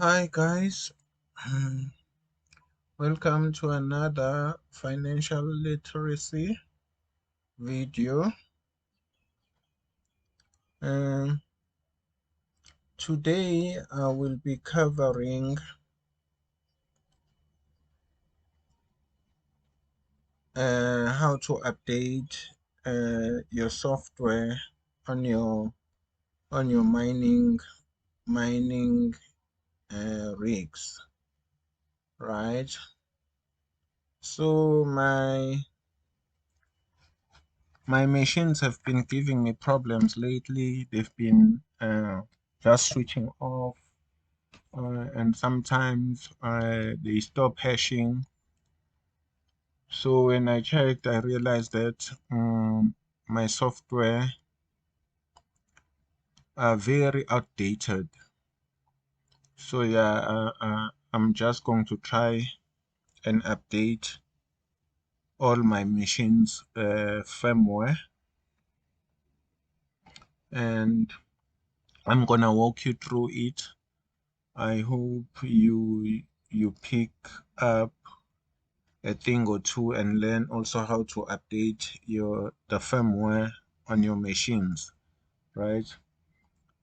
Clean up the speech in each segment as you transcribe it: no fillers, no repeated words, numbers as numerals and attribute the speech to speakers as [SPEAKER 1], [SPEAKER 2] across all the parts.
[SPEAKER 1] Hi guys, welcome to another financial literacy video. Um, Today I will be covering how to update your software on your mining rigs, right? So my machines have been giving me problems lately. They've been just switching off, and sometimes they stop hashing. So when I checked, I realized that my software are very outdated. So yeah, I'm just going to try and update all my machines' firmware, and I'm gonna walk you through it. I hope you pick up a thing or two and learn also how to update the firmware on your machines, right?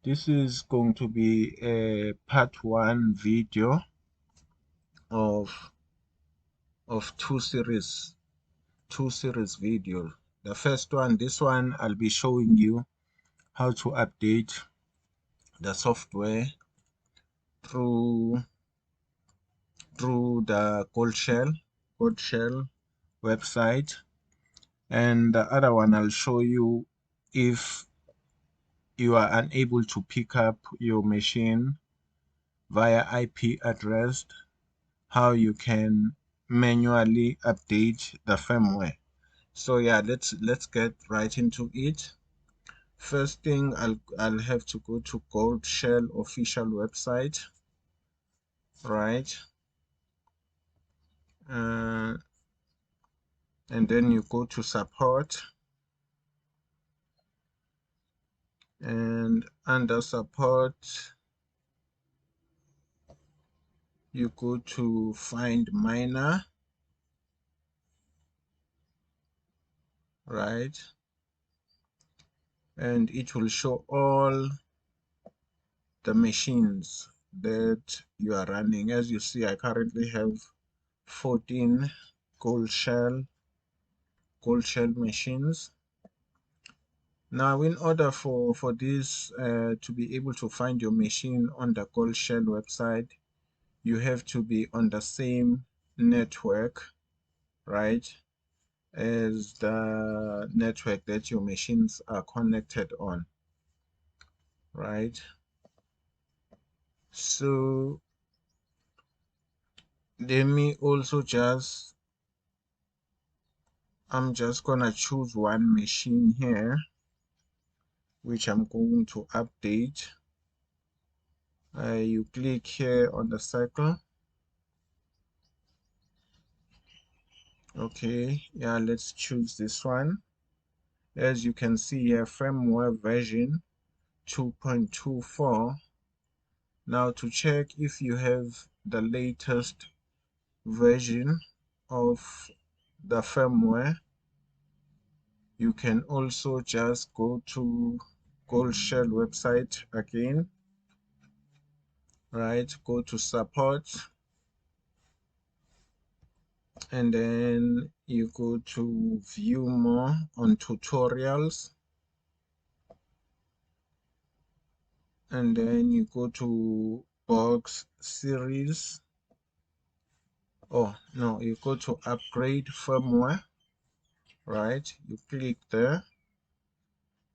[SPEAKER 1] This is going to be a part one video of two series video. The first one, this one, I'll be showing you how to update the software through the Goldshell website, and the other one I'll show you if you are unable to pick up your machine via IP address, how you can manually update the firmware. So yeah, let's get right into it. First thing, I'll have to go to Goldshell official website, right? And then you go to support, and under support you go to find miner, right? And it will show all the machines that you are running. As you see, I currently have 14 Goldshell machines. Now, in order for this to be able to find your machine on the Goldshell website, you have to be on the same network, right, as the network that your machines are connected on, right? So let me also I'm just gonna choose one machine here, which I'm going to update. You click here on the circle. Okay, yeah, let's choose this one. As you can see here, firmware version 2.24. Now to check if you have the latest version of the firmware, you can also just go to Goldshell website again, right? Go to support, and then you go to view more on tutorials, and then you go to box series. Oh no, you go to upgrade firmware, right? You click there,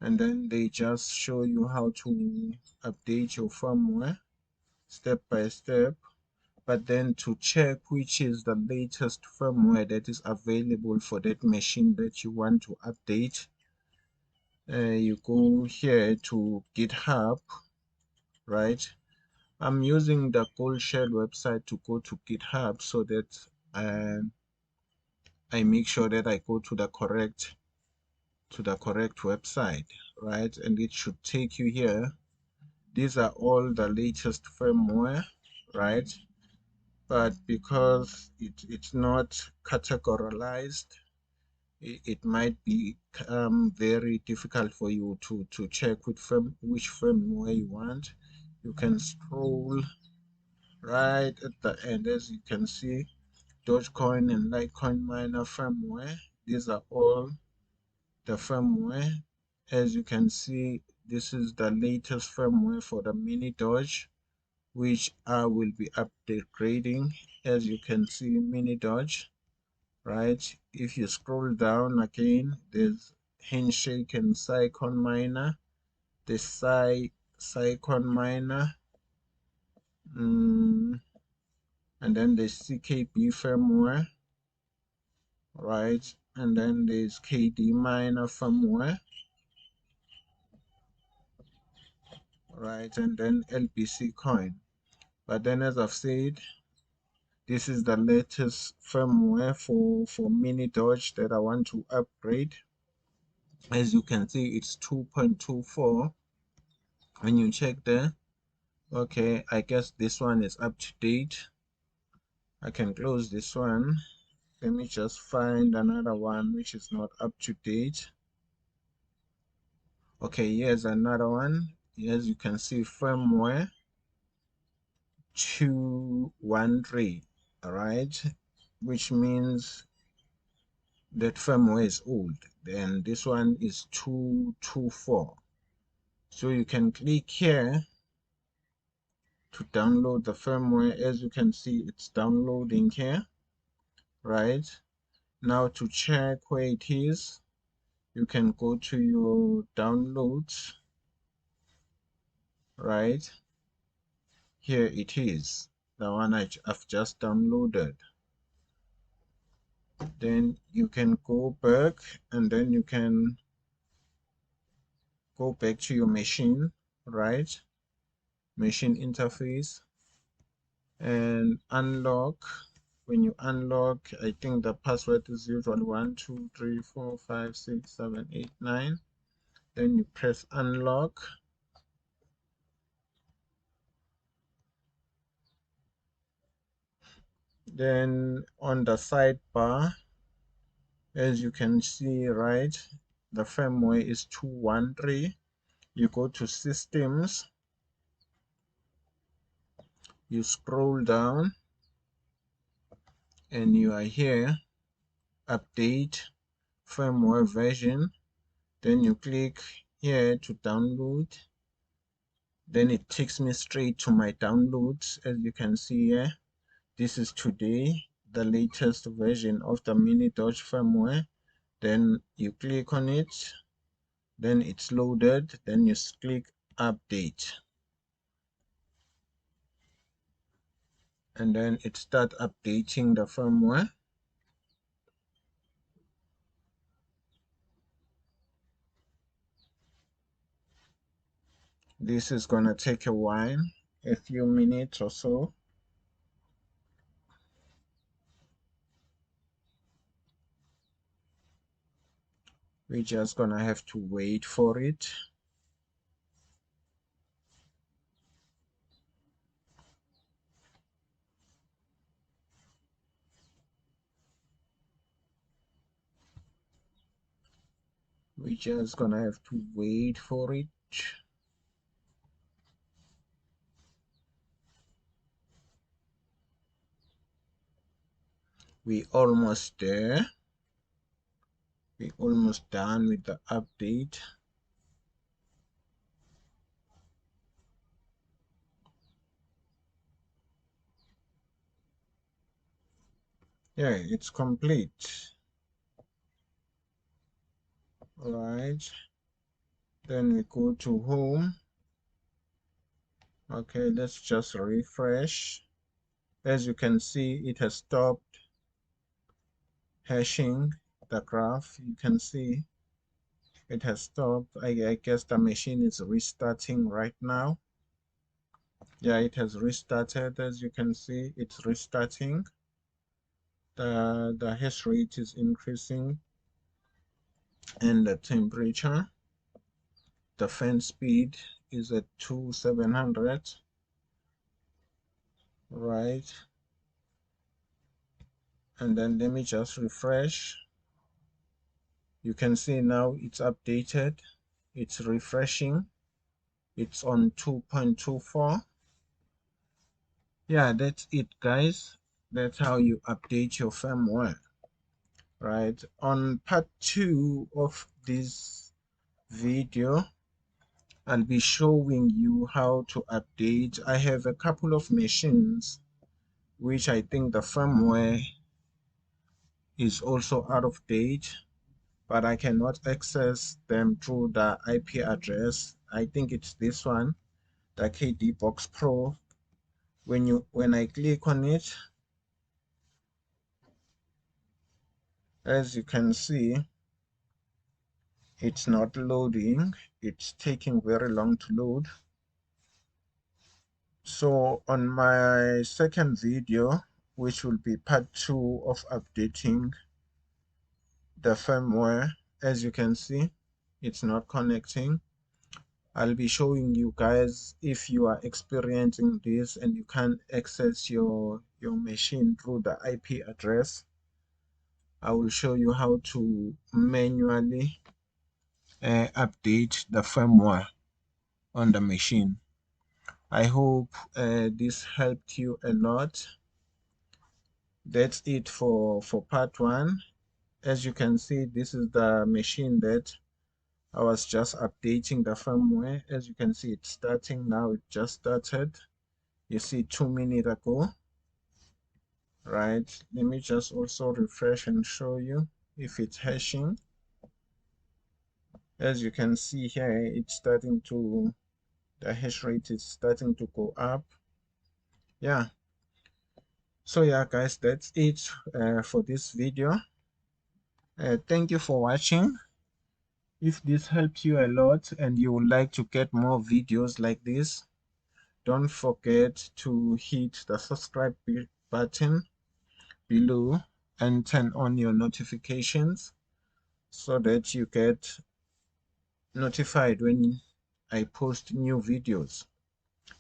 [SPEAKER 1] and then they just show you how to update your firmware step by step. But then to check which is the latest firmware that is available for that machine that you want to update, you go here to GitHub, right? I'm using the Goldshell website to go to GitHub so that I make sure that I go to the correct website, right? And it should take you here. These are all the latest firmware, right? But because it's not categorized, it might be very difficult for you to check which firmware you want. You can scroll right at the end, as you can see, Dogecoin and Litecoin miner firmware. These are all the firmware. As you can see, this is the latest firmware for the mini Doge, which I will be upgrading. As you can see, mini Doge, right? If you scroll down again, there's Handshake and Cycon miner, the Cycon miner, and then the CKB firmware, right? And then there's KD miner firmware, right? And then LBC coin. But then, as I've said, this is the latest firmware for mini Doge that I want to upgrade. As you can see, it's 2.24. When you check there, okay, I guess this one is up to date. I can close this one. Let me just find another one which is not up to date. Okay, here's another one. As you can see, firmware 213, all right, which means that firmware is old. Then this one is 224. So you can click here to download the firmware. As you can see, it's downloading here, right? Now to check where it is, you can go to your downloads, right? Here it is, the one I've just downloaded. Then you can go back, and then you can go back to your machine, right? Machine interface, and unlock. When you unlock, I think the password is usually 1 2 3 4 5 6 7 8 9. Then you press unlock. Then on the sidebar, as you can see, right, the firmware is 213. You go to systems, you scroll down, and you are here, update firmware version. Then you click here to download. Then it takes me straight to my downloads. As you can see here, this is today, the latest version of the mini Doge firmware. Then you click on it, then it's loaded, then you click update, and then it starts updating the firmware. This is gonna take a while, a few minutes or so. We're just gonna have to wait for it. We're just gonna have to wait for it. We almost there. We almost done with the update. Yeah, it's complete. All right. Then we go to home. Okay, let's just refresh. As you can see, it has stopped hashing the graph. You can see it has stopped. I guess the machine is restarting right now. Yeah, it has restarted. As you can see, it's restarting. The hash rate is increasing, and the temperature, the fan speed is at 2700. right? And then let me just refresh. You can see now it's updated, it's refreshing, it's on 2.24. Yeah, that's it, guys. That's how you update your firmware, right? On part 2 of this video, I'll be showing you how to update. I have a couple of machines which I think the firmware is also out of date, but I cannot access them through the IP address. I think it's this one, the KD Box Pro. When I click on it, as you can see, it's not loading. It's taking very long to load. So on my second video, which will be part 2 of updating the firmware, as you can see, it's not connecting. I'll be showing you guys, if you are experiencing this and you can't access your machine through the IP address, I will show you how to manually update the firmware on the machine. I hope this helped you a lot. That's it for part 1. As you can see, this is the machine that I was just updating the firmware. As you can see, it's starting now. It just started. You see 2 minutes ago, right? Let me just also refresh and show you if it's hashing. As you can see here, it's starting to, the hash rate is starting to go up. Yeah. So yeah, guys, that's it for this video. Thank you for watching. If this helped you a lot and you would like to get more videos like this, don't forget to hit the subscribe button below and turn on your notifications so that you get notified when I post new videos.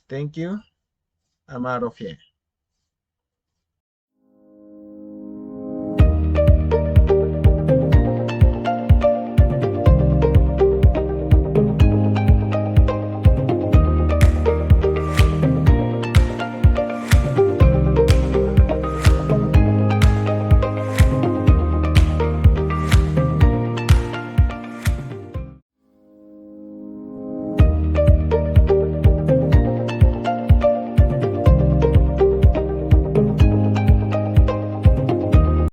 [SPEAKER 1] Thank you. I'm out of here.